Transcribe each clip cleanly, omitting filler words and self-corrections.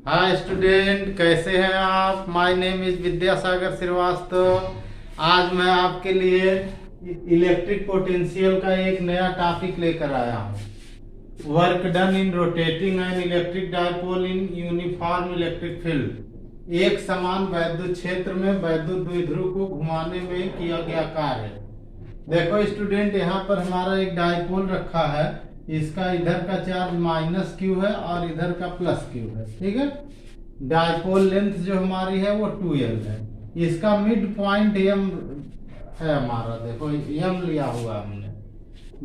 Hi student, कैसे हैं आप। My name is Vidyasagar Srivastava. आज मैं आपके लिए इलेक्ट्रिक पोटेंशियल का एक नया टॉपिक लेकर आया हूँ। Work done in rotating an electric dipole in uniform electric field. एक समान वैद्युत क्षेत्र में वैद्युत द्विध्रुव को घुमाने में किया गया कार्य। देखो स्टूडेंट, यहाँ पर हमारा एक डायपोल रखा है। इसका इधर का चार्ज माइनस क्यू है और इधर का प्लस क्यू है। ठीक है। डायपोल लेंथ जो हमारी है वो 2L है। इसका मिड पॉइंट एम है हमारा। देखो एम लिया हुआ हमने।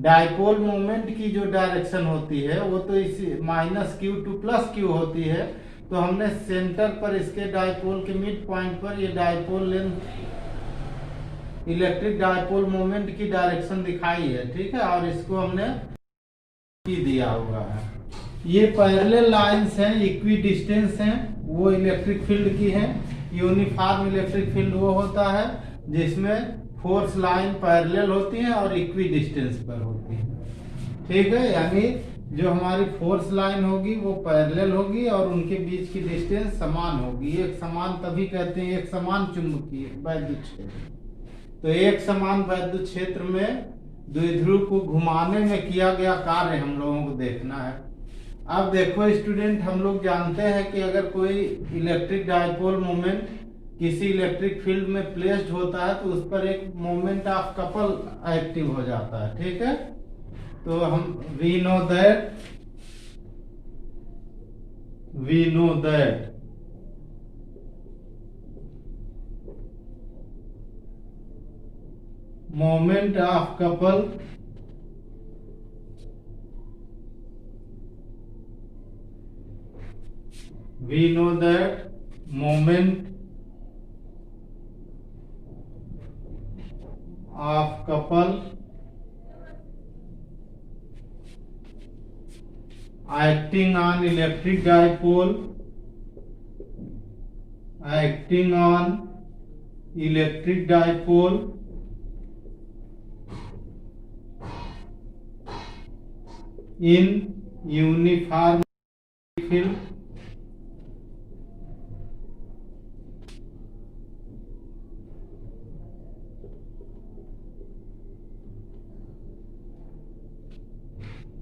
डायपोल मोमेंट की जो डायरेक्शन होती है वो तो इसी minus Q two plus Q होती है। तो हमने सेंटर पर इसके डायपोल के मिड पॉइंट पर ये dipole length electric dipole moment की डायरेक्शन दिखाई है। ठीक है। और इसको हमने दिया हुआ है। ये पैरेलल लाइंस हैं, इक्वी डिस्टेंस हैं, वो इलेक्ट्रिक फील्ड की है। यूनिफॉर्म इलेक्ट्रिक फील्ड वो होता है जिसमें फोर्स लाइन पैरेलल होती है और इक्वी डिस्टेंस पर होती है। ठीक है। यानी जो हमारी फोर्स लाइन होगी वो पैरेलल होगी और उनके बीच की डिस्टेंस समान होगी। एक समान तभी कहते हैं, एक समान चुंबकीय वैद्युत क्षेत्र। तो एक समान वैद्युत क्षेत्र में द्विध्रुव को घुमाने में किया गया कार्य हम लोगों को देखना है। अब देखो स्टूडेंट, हम लोग जानते हैं कि अगर कोई इलेक्ट्रिक डायपोल मोमेंट किसी इलेक्ट्रिक फील्ड में प्लेस्ड होता है तो उस पर एक मोमेंट ऑफ कपल एक्टिव हो जाता है। ठीक है। तो we know that moment of couple we know that moment of couple acting on electric dipole in uniform field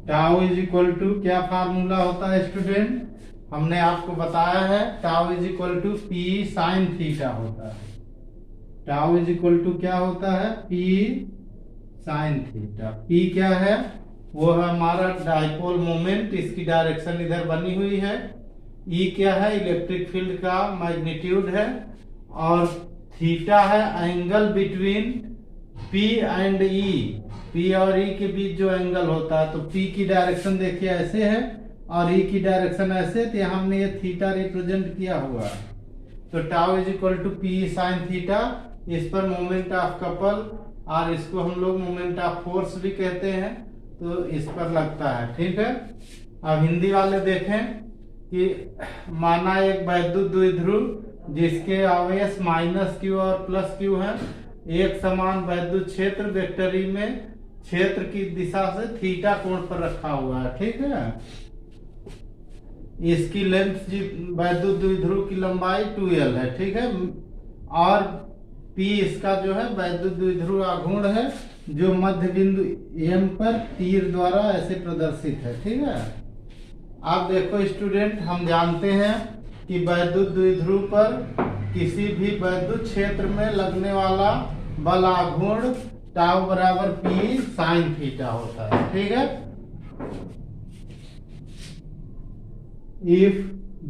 tau is equal to, क्या फार्मूला होता है स्टूडेंट, हमने आपको बताया है। Tau is equal to P sine theta होता है। Tau is equal to क्या होता है, पी साइन थीटा। पी क्या है, वो है हमारा डायपोल मोमेंट, इसकी डायरेक्शन इधर बनी हुई है। ई क्या है, इलेक्ट्रिक फील्ड का मैग्नीट्यूड है। और थीटा है angle between P and E. P और ई के बीच जो एंगल होता है, तो पी की डायरेक्शन देखिए ऐसे है और ई की डायरेक्शन ऐसे, तो यहाँ हमने ये थीटा रिप्रेजेंट किया हुआ है। तो tau is equal to P sine theta. इस पर मोमेंट ऑफ कपल, और इसको हम लोग मोमेंट ऑफ फोर्स भी कहते हैं, तो इस पर लगता है। ठीक है। अब हिंदी वाले देखें कि माना एक वैद्युत द्विध्रुव जिसके आवेश माइनस क्यू और प्लस क्यू है, एक समान वैद्युत क्षेत्र वेक्टर ई में क्षेत्र की दिशा से थीटा कोण पर रखा हुआ है। ठीक है। इसकी लेंथ वैद्युत द्विध्रुव की लंबाई 2L है। ठीक है। और P इसका जो है वैद्युत द्विध्रुव आघूर्ण है, जो मध्य बिंदु M पर तीर द्वारा ऐसे प्रदर्शित है। ठीक है। आप देखो स्टूडेंट, हम जानते हैं कि वैद्युत द्विध्रुव पर किसी भी वैद्युत क्षेत्र में लगने वाला बल आघूर्ण टाउ बराबर पी साइन थीटा होता है। ठीक है। If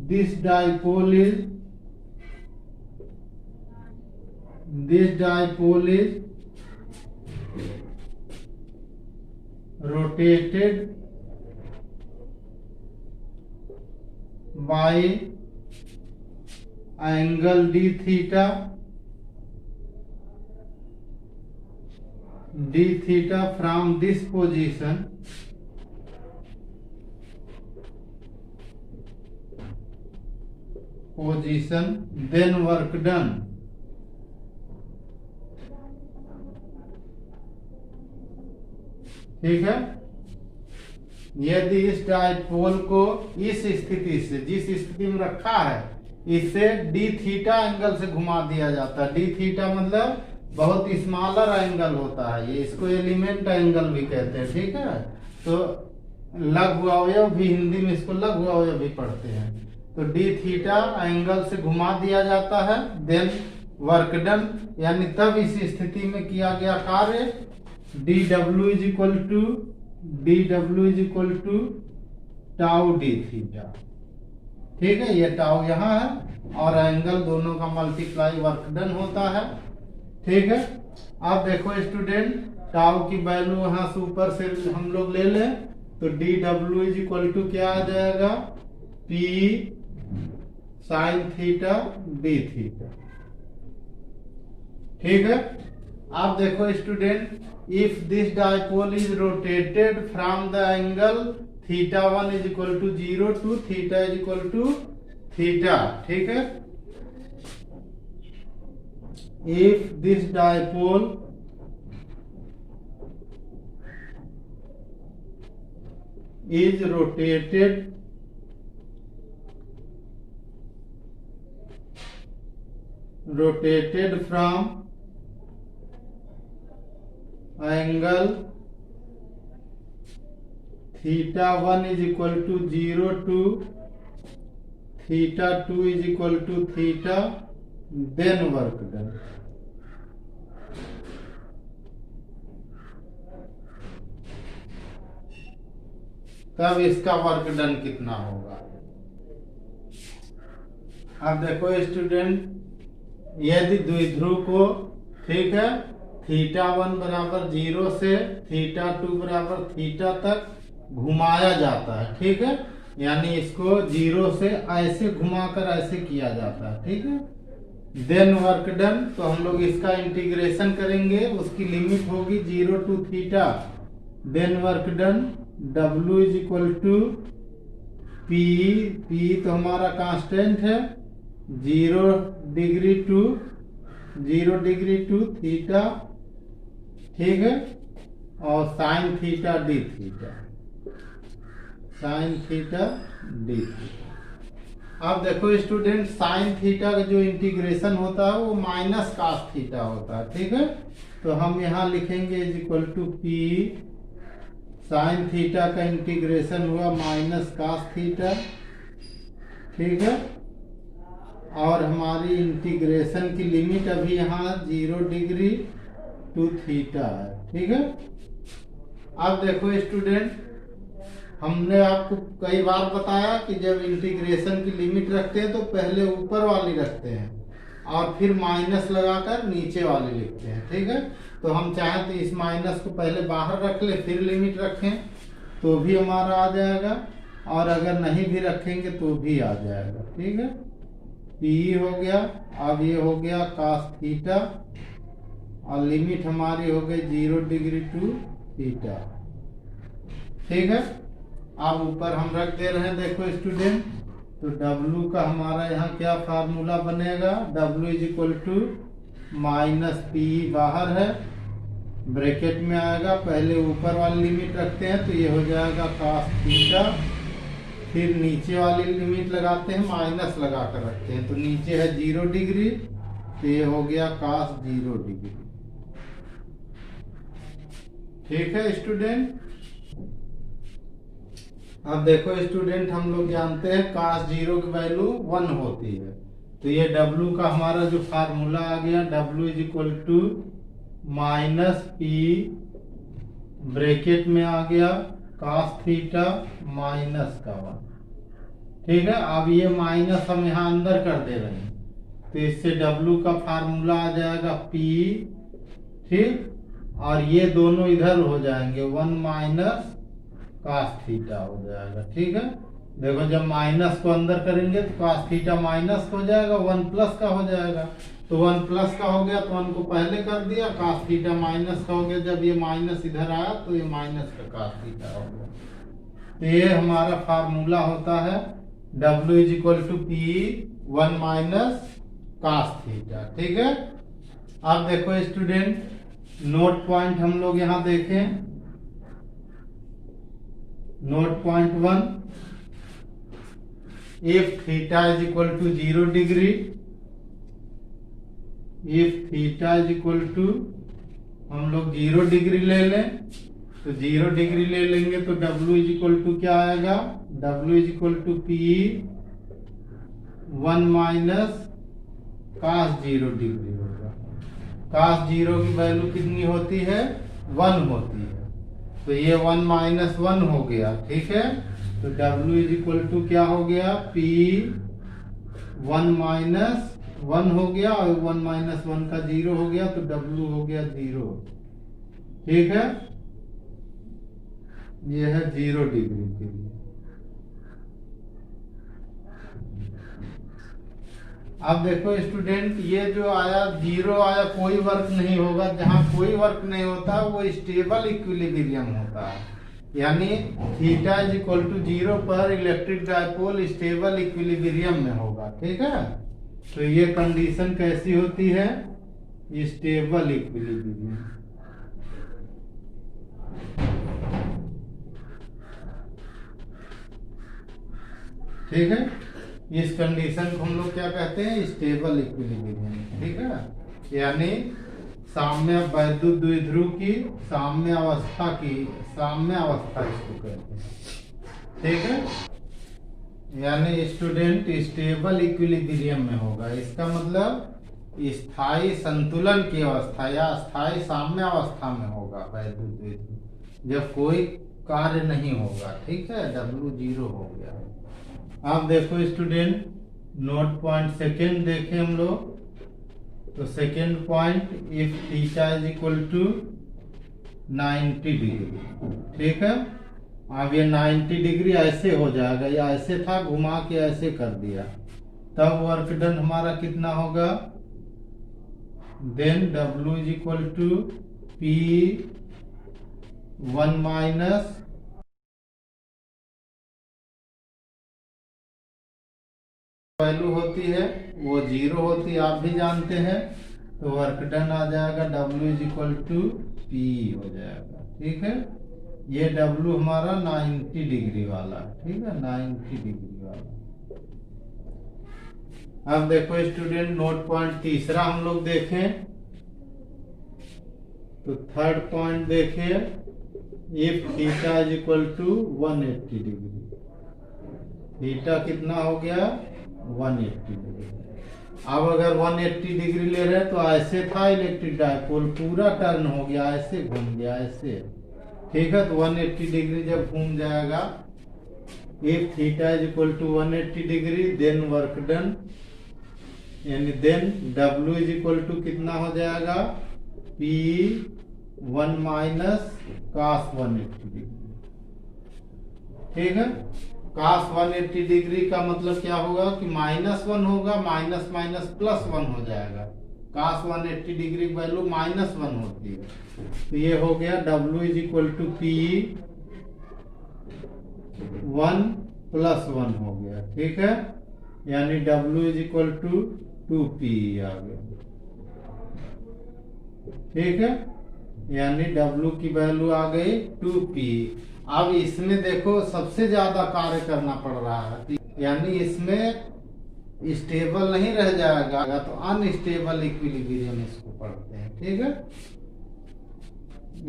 this dipole is rotated by angle d theta from this position, then work done ठीक है। यदि इस डायपोल को इस स्थिति से, जिस स्थिति में रखा है, इससे डी थीटा एंगल से घुमा दिया जाता है। डी थीटा मतलब बहुत स्मॉलर एंगल होता है, ये इसको एलिमेंट एंगल भी कहते हैं, ठीक है। तो लघु अवयव भी, हिंदी में इसको लघु अवयव भी पढ़ते हैं। तो डी थीटा एंगल से घुमा दिया जाता है, देन वर्क डन, यानी तब इस स्थिति में किया गया कार्य d W is equal to tau d theta, ठीक है। ये टाउ यहाँ है और एंगल दोनों का मल्टीप्लाई वर्क डन होता है, ठीक है। अब देखो स्टूडेंट, टाउ की वैल्यू यहाँ से ऊपर से हम लोग ले लें तो d W is equal to क्या आ जाएगा, P sine theta d theta, ठीक है। अब देखो student, if this dipole is rotated from the angle theta 1 is equal to 0 to theta is equal to theta, ठीक है। If this dipole is rotated from angle theta 1 is equal to 0 to theta 2 is equal to theta, then work done। तब इसका work done कितना होगा। अब देखो student, यदि द्विध्रुव को, ठीक है, थीटा 1 बराबर 0 से थीटा 2 बराबर थीटा तक घुमाया जाता है, ठीक है, यानी इसको 0 से ऐसे घुमाकर ऐसे किया जाता है, ठीक है, देन वर्क डन। तो हम लोग इसका इंटीग्रेशन करेंगे, उसकी लिमिट होगी 0 to theta, then work done. W is equal to P तो हमारा कांस्टेंट है, 0 डिग्री टू थीटा, ठीक है, और sign theta d theta, sign theta d theta. अब देखो स्टूडेंट, साइन थीटा का जो इंटीग्रेशन होता है वो माइनस कास थीटा होता है, ठीक है। तो हम यहाँ लिखेंगे is equal to P sine theta का इंटीग्रेशन हुआ माइनस कास थीटा, ठीक है, और हमारी इंटीग्रेशन की लिमिट अभी यहाँ 0 डिग्री टू थीटा है, ठीक है। अब देखो स्टूडेंट, हमने आपको कई बार बताया कि जब इंटीग्रेशन की लिमिट रखते हैं तो पहले ऊपर वाली रखते हैं और फिर माइनस लगाकर नीचे वाली लिखते हैं, ठीक है। तो हम चाहें तो इस माइनस को पहले बाहर रख ले फिर लिमिट रखें तो भी हमारा आ जाएगा, और अगर नहीं भी रखेंगे तो भी आ जाएगा, ठीक है। पी हो गया, अब ये हो गया कास थीटा और लिमिट हमारी हो गई 0 डिग्री टू थीटा, ठीक है। अब ऊपर हम रख दे रहे हैं, देखो स्टूडेंट, तो W का हमारा यहाँ क्या फार्मूला बनेगा, W is equal to minus P बाहर है, ब्रैकेट में आएगा, पहले ऊपर वाली लिमिट रखते हैं तो ये हो जाएगा कास थीटा, फिर नीचे वाली लिमिट लगाते हैं, माइनस लगा कर रखते हैं, तो नीचे है 0 डिग्री तो ये हो गया कास 0 डिग्री, ठीक है स्टूडेंट। अब देखो स्टूडेंट, हम लोग जानते हैं कास 0 की वैल्यू 1 होती है, तो ये W का हमारा जो फार्मूला आ गया, W is equal to minus P bracket में आ गया कास थीटा माइनस का 1, ठीक है। अब ये माइनस हम यहाँ अंदर कर दे रहे हैं तो इससे W का फार्मूला आ जाएगा P, ठीक, और ये दोनों इधर हो जाएंगे 1 माइनस कास थीटा हो जाएगा, ठीक है। देखो जब माइनस को अंदर करेंगे तो कास थीटा माइनस हो जाएगा, 1 प्लस का हो जाएगा, तो 1 प्लस का हो गया तो 1 को पहले कर दिया, कास थीटा माइनस का हो गया, जब ये माइनस इधर आया तो ये माइनस का कास थीटा हो गया। तो ये हमारा फार्मूला होता है W is equal to P 1 minus cos theta, ठीक है। अब देखो स्टूडेंट, नोट पॉइंट हम लोग यहाँ देखें, note point 1, if theta is equal to 0 degree, if theta is equal to, हम लोग 0 डिग्री ले लें, तो 0 डिग्री ले लेंगे तो W इज इक्वल टू क्या आएगा, W is equal to P 1 minus cos 0 degree होगा। cos 0 की वैल्यू कितनी होती है, 1 होती है, तो ये 1 माइनस 1 हो गया, ठीक है। तो W इज इक्वल टू क्या हो गया, P 1 माइनस 1 हो गया, और 1 माइनस 1 का 0 हो गया, तो W हो गया 0, ठीक है। ये है 0 डिग्री के लिए। अब देखो स्टूडेंट, ये जो आया 0 आया, कोई वर्क नहीं होगा, जहां कोई वर्क नहीं होता वो स्टेबल इक्विलिब्रियम होता है, यानी थीटा इज इक्वल टू 0 पर इलेक्ट्रिक डायपोल स्टेबल इक्विलिब्रियम में होगा, ठीक है। तो ये कंडीशन कैसी होती है, स्टेबल इक्विलिब्रियम, ठीक है। इस कंडीशन को हम लोग क्या कहते हैं, स्टेबल इक्विलिब्रियम, ठीक है। यानी साम्य वैद्युत द्विध्रुव की साम्य अवस्था इसको कहते हैं, ठीक है। यानी स्टूडेंट स्टेबल इक्विलिब्रियम में होगा, इसका मतलब स्थायी संतुलन की अवस्था या स्थायी साम्य अवस्था में होगा वैद्युत द्विध्रुव, जब कोई कार्य नहीं होगा, ठीक है। W 0 हो गया। अब देखो स्टूडेंट, नोट पॉइंट सेकेंड देखें हम लोग, तो second point, if theta is equal to 90 degree, ठीक है। अब ये 90 डिग्री ऐसे हो जाएगा, या ऐसे था, घुमा के ऐसे कर दिया, तब वर्क डन हमारा कितना होगा, then W is equal to P 1 minus value होती है वो 0 होती है, आप भी जानते हैं, तो वर्क डन आ जाएगा W is equal to P हो जाएगा, ठीक है। ये W हमारा 90 डिग्री वाला, ठीक है, 90 डिग्री वाला। अब देखो स्टूडेंट, नोट पॉइंट तीसरा हम लोग देखें, तो थर्ड पॉइंट देखिए, if theta is equal to 180 degree, theta कितना हो गया, 180 डिग्री। अब अगर 180 डिग्री ले रहे तो ऐसे था इलेक्ट्रिक डायपोल, पूरा टर्न हो गया, ऐसे घूम गया, ऐसे, ठीक है। तो 180 डिग्री जब घूम जाएगा, if theta is equal to 180 degree, then work done, यानी then W is equal to कितना हो जाएगा, P 1 माइनस cos 180 डिग्री, ठीक है। cos 180 डिग्री का मतलब क्या होगा कि -1 होगा, माइनस माइनस +1 हो जाएगा, cos 180 डिग्री की वैल्यू -1 होती है, तो ये हो गया W is equal to P 1 + 1 हो गया, ठीक है। यानी W is equal to 2P आ गया, ठीक है। यानी W की वैल्यू आ गई 2P। अब इसमें देखो सबसे ज्यादा कार्य करना पड़ रहा है, यानी इसमें स्टेबल नहीं रह जाएगा, तो अनस्टेबल इक्विलिब्रियम इसको पढ़ते हैं, ठीक है।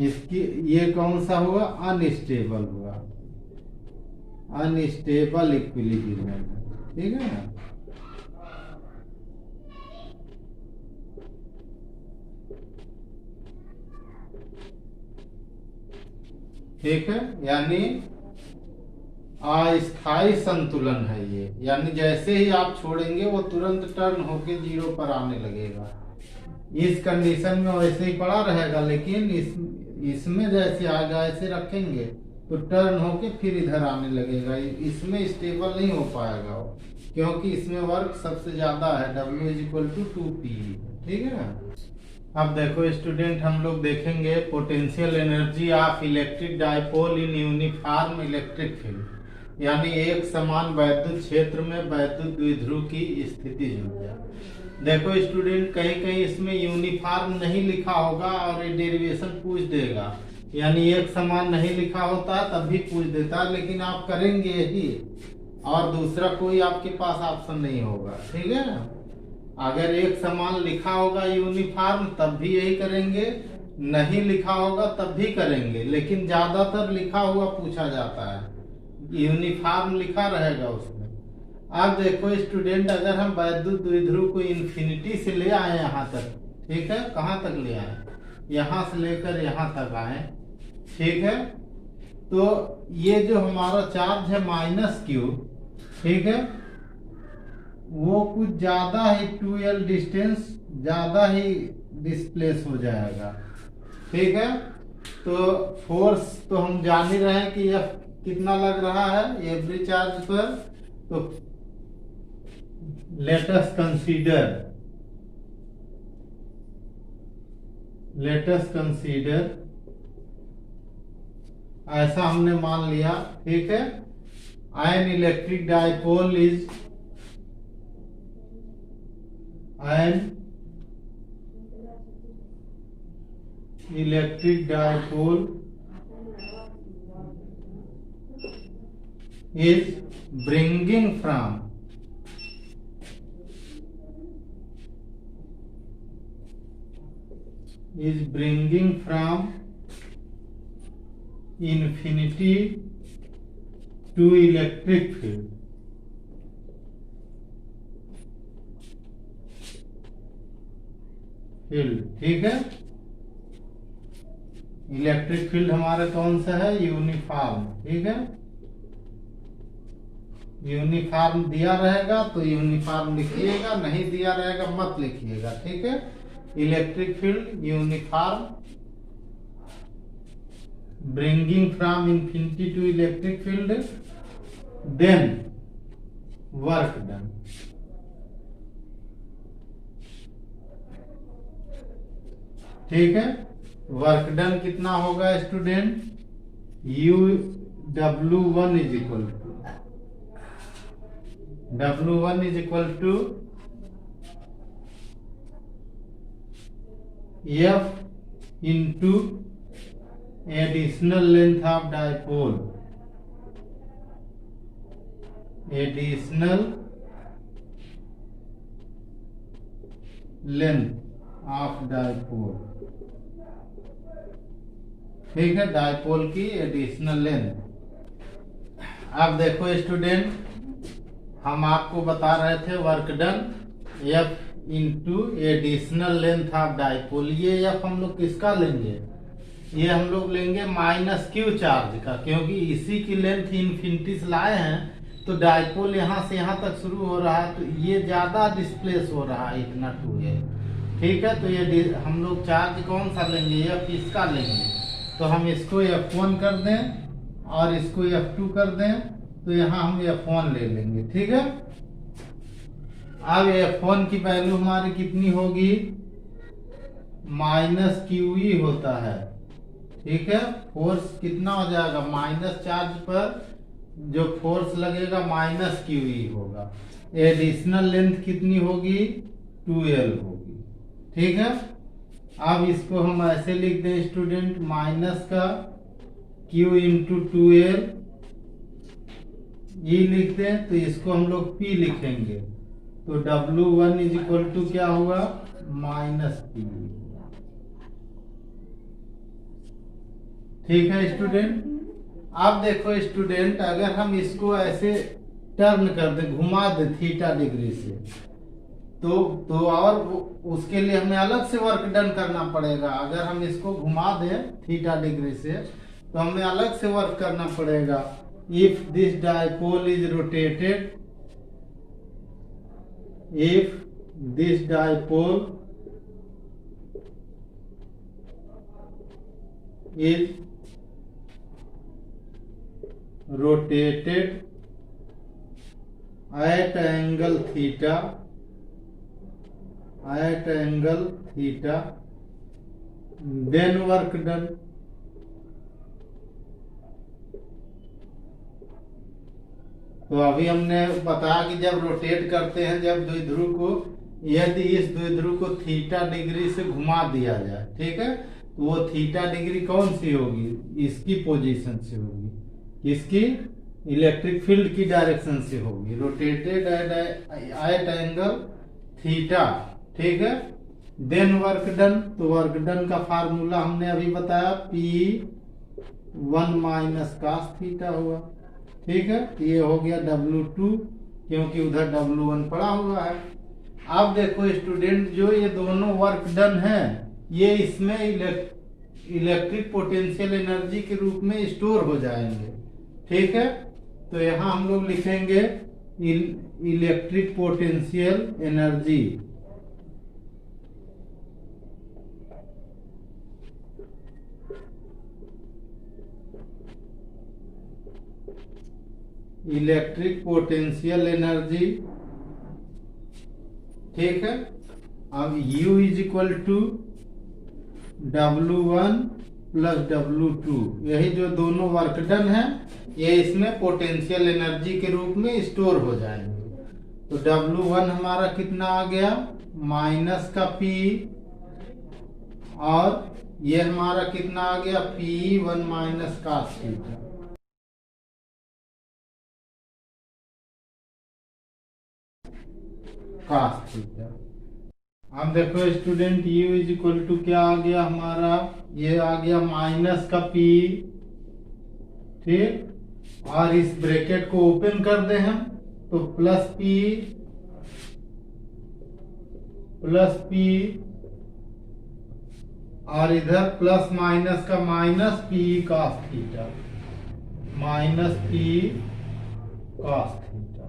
इसकी ये कौन सा हुआ, अनस्टेबल हुआ, अनस्टेबल इक्विलिब्रियम, ठीक है ना। ठीक है, यानी अस्थायी संतुलन है ये, यानी जैसे ही आप छोड़ेंगे वो तुरंत टर्न होके 0 पर आने लगेगा। इस कंडीशन में वैसे ही पड़ा रहेगा, लेकिन इसमें जैसे आएगा ऐसे रखेंगे तो टर्न होके फिर इधर आने लगेगा, इसमें स्टेबल नहीं हो पाएगा वो, क्योंकि इसमें वर्क सबसे ज्यादा है, W is equal to 2P, ठीक है ना। अब देखो स्टूडेंट, हम लोग देखेंगे potential energy of electric dipole in uniform electric field, यानी एक समान वैद्युत क्षेत्र में वैद्युत द्विध्रुव की स्थिति हो गया। देखो स्टूडेंट, कहीं कहीं इसमें यूनिफॉर्म नहीं लिखा होगा और ये डेरिवेशन पूछ देगा, यानी एक समान नहीं लिखा होता तब भी पूछ देता, लेकिन आप करेंगे यही और दूसरा कोई आपके पास ऑप्शन नहीं होगा। ठीक है ना, अगर एक समान लिखा होगा यूनिफॉर्म तब भी यही करेंगे, नहीं लिखा होगा तब भी करेंगे, लेकिन ज्यादातर लिखा हुआ पूछा जाता है, यूनिफॉर्म लिखा रहेगा उसमें। अब देखो स्टूडेंट, अगर हम वैद्युत द्विध्रुव को इन्फिनिटी से ले आए यहाँ तक, ठीक है, कहाँ तक ले आए, यहाँ से लेकर यहाँ तक आए, ठीक है, तो ये जो हमारा चार्ज है -q, ठीक है, वो कुछ ज्यादा ही 2l डिस्टेंस ज्यादा ही डिस्प्लेस हो जाएगा। ठीक है, तो फोर्स तो हम जान ही रहे हैं कि यह कितना लग रहा है एवरी चार्ज पर। तो लेट अस कंसीडर ऐसा हमने मान लिया। ठीक है, an electric dipole is bringing from infinity to electric field। ठीक है, इलेक्ट्रिक फील्ड हमारा कौन सा है, यूनिफॉर्म। ठीक है, यूनिफॉर्म दिया रहेगा तो यूनिफॉर्म लिखिएगा, नहीं दिया रहेगा मत लिखिएगा। ठीक है, electric field uniform bringing from infinity to electric field, then work done. ठीक है, वर्क डन कितना होगा student, W1 is equal to F into additional length of dipole, additional length of dipole. ठीक है, डाइपोल की एडिशनल लेंथ। अब देखो student, हम आपको बता रहे थे work done F into additional length of dipole. ये F हम लोग किसका लेंगे, ये हम लोग लेंगे -q चार्ज का, क्योंकि इसी की लेंथ इन्फिनिटी से लाए हैं तो डाइपोल यहाँ से यहाँ तक शुरू हो रहा है, तो ये ज्यादा डिस्प्लेस हो रहा है, इतना 2l। ठीक है, तो ये हम लोग चार्ज कौन सा लेंगे, F इसका लेंगे, तो हम इसको F1 कर दें और इसको F2 कर दें, तो यहाँ हम F1 ले लेंगे। ठीक है, अब F1 की वैल्यू हमारी कितनी होगी, -QE होता है। ठीक है, फोर्स कितना हो जाएगा, माइनस चार्ज पर जो फोर्स लगेगा -QE होगा। एडिशनल लेंथ कितनी होगी, 2l होगी। ठीक है, अब इसको हम ऐसे लिख दें स्टूडेंट, माइनस का Q इंटू 2l E लिख दें, तो इसको हम लोग P लिखेंगे, तो W1 इज इक्वल टू क्या हुआ, -P। ठीक है स्टूडेंट, अब देखो स्टूडेंट, अगर हम इसको ऐसे टर्न कर दे, घुमा दे थीटा डिग्री से, तो और उसके लिए हमें अलग से वर्क डन करना पड़ेगा। अगर हम इसको घुमा दें थीटा डिग्री से तो हमें अलग से वर्क करना पड़ेगा। If this dipole is rotated, if this dipole is rotated at angle theta, then work done। तो अभी हमने बताया कि जब रोटेट करते हैं, जब द्विध्रुव को, यदि इस द्विध्रुव को थीटा डिग्री से घुमा दिया जाए, ठीक है, तो वो थीटा डिग्री कौन सी होगी, इसकी पोजीशन से होगी, किसकी, इलेक्ट्रिक फील्ड की डायरेक्शन से होगी, रोटेटेड एट एंगल थीटा। ठीक है। देन वर्क डन, तो वर्क डन का फार्मूला हमने अभी बताया, P1 माइनस कास थीटा हुआ। ठीक है। ये हो गया W2, क्योंकि उधर W1 पड़ा हुआ है। अब देखो स्टूडेंट, जो ये दोनों वर्क डन है, ये इसमें इलेक्ट्रिक पोटेंशियल एनर्जी के रूप में स्टोर हो जाएंगे। ठीक है। तो यहां हम लोग लिखेंगे electric potential energy, electric potential energy. ठीक है। अब U is equal to W1 plus W2, यही जो दोनों वर्क डन है, ये इसमें पोटेंशियल एनर्जी के रूप में स्टोर हो जाएंगे। तो W1 हमारा कितना आ गया, माइनस का P, और ये हमारा कितना आ गया, P1 minus cos theta. Cos theta. अब देखो student, U is equal to क्या आ गया हमारा, ये आ गया माइनस का P। ठीक। और इस ब्रैकेट को ओपन कर दे हम, तो प्लस P, और इधर प्लस माइनस का minus P cos theta, minus P cos theta.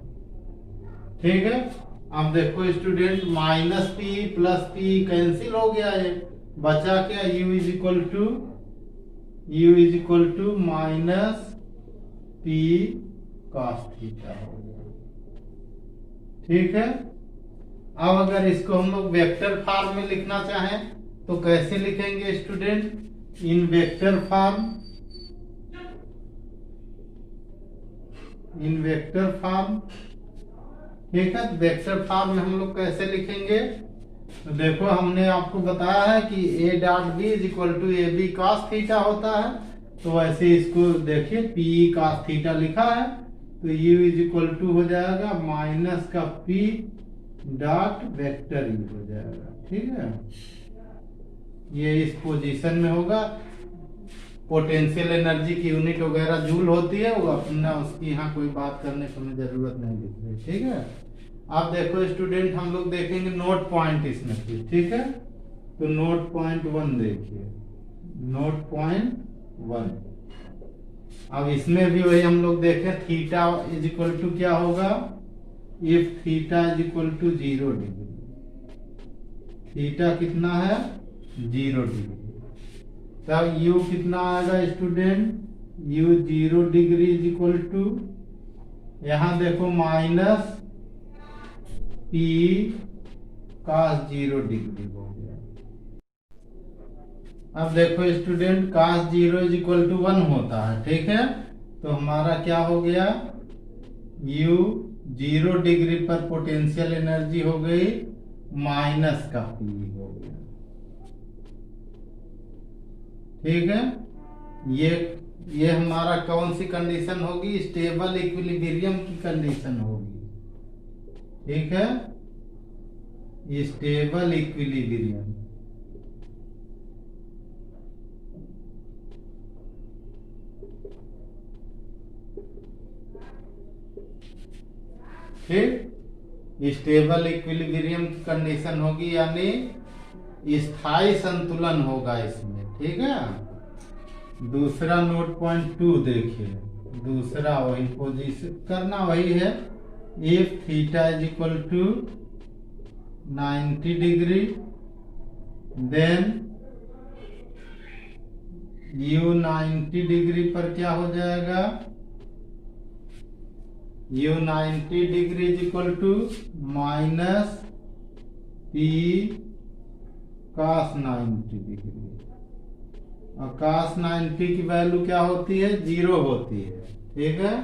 ठीक है। अब देखो student, minus P plus P cancel हो गया है, बचा क्या, U is equal to minus P cos theta हो गया। ठीक है। अब अगर इसको हम लोग वेक्टर फॉर्म में लिखना चाहें तो कैसे लिखेंगे स्टूडेंट, इन वेक्टर फॉर्म, इन वेक्टर फॉर्म। ठीक है। वेक्टर फॉर्म में हम लोग कैसे लिखेंगे, तो देखो हमने आपको बताया है कि A dot B is equal to AB cos theta होता है, तो वैसे इसको देखिए P cos थीटा लिखा है, तो U इज इक्वल टू हो जाएगा माइनस का P डॉट वेक्टर U हो जाएगा। ठीक है। ये इस पोजीशन में होगा। पोटेंशियल एनर्जी की यूनिट वगैरह जूल होती है, वो अपना उसकी यहाँ कोई बात करने की हमें जरूरत नहीं दिख रही। ठीक है। अब देखो स्टूडेंट, हम लोग देखेंगे नोट पॉइंट इसमें फिर। ठीक है। तो नोट पॉइंट 1 देखिए, नोट पॉइंट 1। अब इसमें भी वही हम लोग देखें, थीटा इज इक्वल टू क्या होगा, if theta is equal to 0 degree, theta कितना है, 0 डिग्री, तब U कितना आएगा student, U 0 degree is equal to, यहां देखो माइनस P cos 0 डिग्री हो गया। अब देखो student, cos 0 is equal to 1 होता है। ठीक है। तो हमारा क्या हो गया, U 0 डिग्री पर पोटेंशियल एनर्जी हो गई माइनस का P हो गया। ठीक है। ये हमारा कौन सी कंडीशन होगी, स्टेबल इक्विलिब्रियम की कंडीशन होगी। ठीक है। Stable equilibrium. ठीक। स्टेबल इक्विलिब्रियम की कंडीशन होगी, यानी स्थायी संतुलन होगा इसमें। ठीक है। दूसरा नोट पॉइंट 2 देखिए, दूसरा वही पोजीशन करना वही है, if theta is equal to 90 degree, then U 90 degree पर क्या हो जाएगा, U 90 degree is equal to minus P cos 90 degree, और cos 90 की वैल्यू क्या होती है, 0 होती है। ठीक है।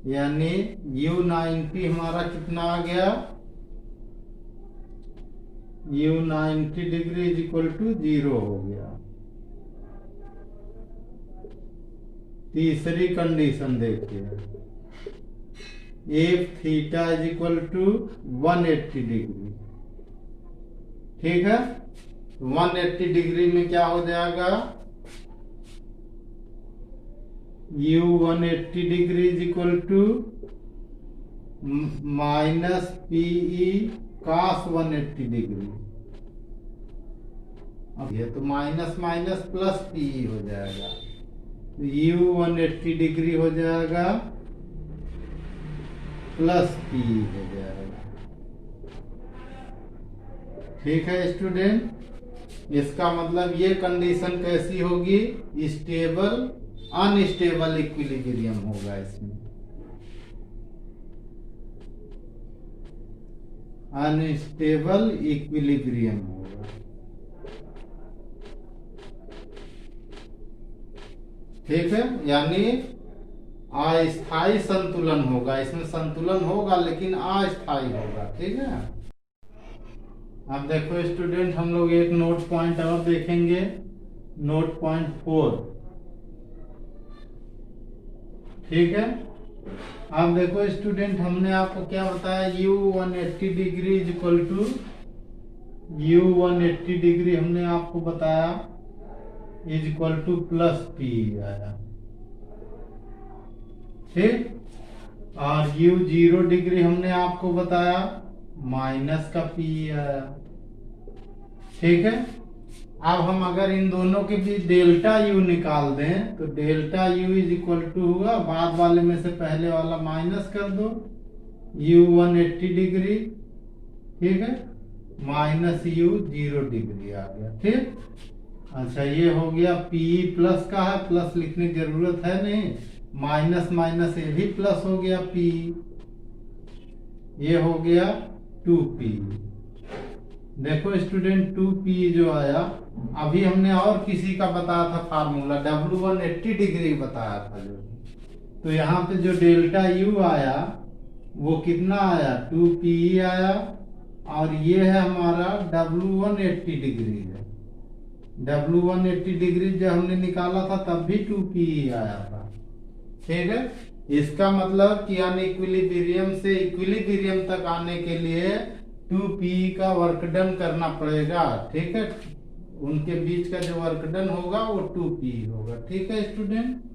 यानी U 90 हमारा कितना आ गया, U 90 degree is equal to 0 हो गया। तीसरी कंडीशन देखिए, if theta is equal to 180 degree. ठीक है, 180 डिग्री में क्या हो जाएगा, u 180 degree is equal to minus PE cos 180 degree. अब ये तो माइनस माइनस प्लस पीई हो जाएगा, तो u 180 डिग्री हो जाएगा प्लस पीई हो जाएगा। ठीक है स्टूडेंट, इसका मतलब ये कंडीशन कैसी होगी, स्टेबल अनस्टेबल इक्विलिब्रियम होगा इसमें, अनस्टेबल इक्विलिब्रियम होगा। ठीक है, यानी अस्थाई संतुलन होगा, इसमें संतुलन होगा लेकिन अस्थाई होगा। ठीक है, अब देखो स्टूडेंट, हम लोग एक नोट पॉइंट और देखेंगे, नोट पॉइंट 4। ठीक है, अब देखो स्टूडेंट, हमने आपको क्या बताया, u 180 degree is equal to, u 180 degree हमने आपको बताया is equal to plus P आया। ठीक, और u 0 डिग्री हमने आपको बताया माइनस का पी आया। ठीक है, अब हम अगर इन दोनों के बीच डेल्टा u निकाल दें तो delta u is equal to हुआ, बाद वाले में से पहले वाला माइनस कर दो, u 180 डिग्री, ठीक है, माइनस u 0 डिग्री आ गया। ठीक, अच्छा ये हो गया, p प्लस का है, प्लस लिखने की जरूरत है नहीं, माइनस माइनस ये भी प्लस हो गया, p ये हो गया 2p। देखो स्टूडेंट, 2p जो आया, अभी हमने और किसी का बताया था फार्मूला, w 180 डिग्री बताया था जो, तो यहाँ पे जो डेल्टा u आया वो कितना आया, 2p आया, और ये है हमारा w 180 डिग्री है। w 180 डिग्री जब हमने निकाला था तब भी 2p आया था। ठीक है, इसका मतलब कि अनइक्विलिब्रियम से इक्विलिब्रियम तक आने के लिए 2p का वर्क डन करना पड़ेगा। ठीक है, उनके बीच का जो वर्क डन होगा वो 2p होगा। ठीक है स्टूडेंट।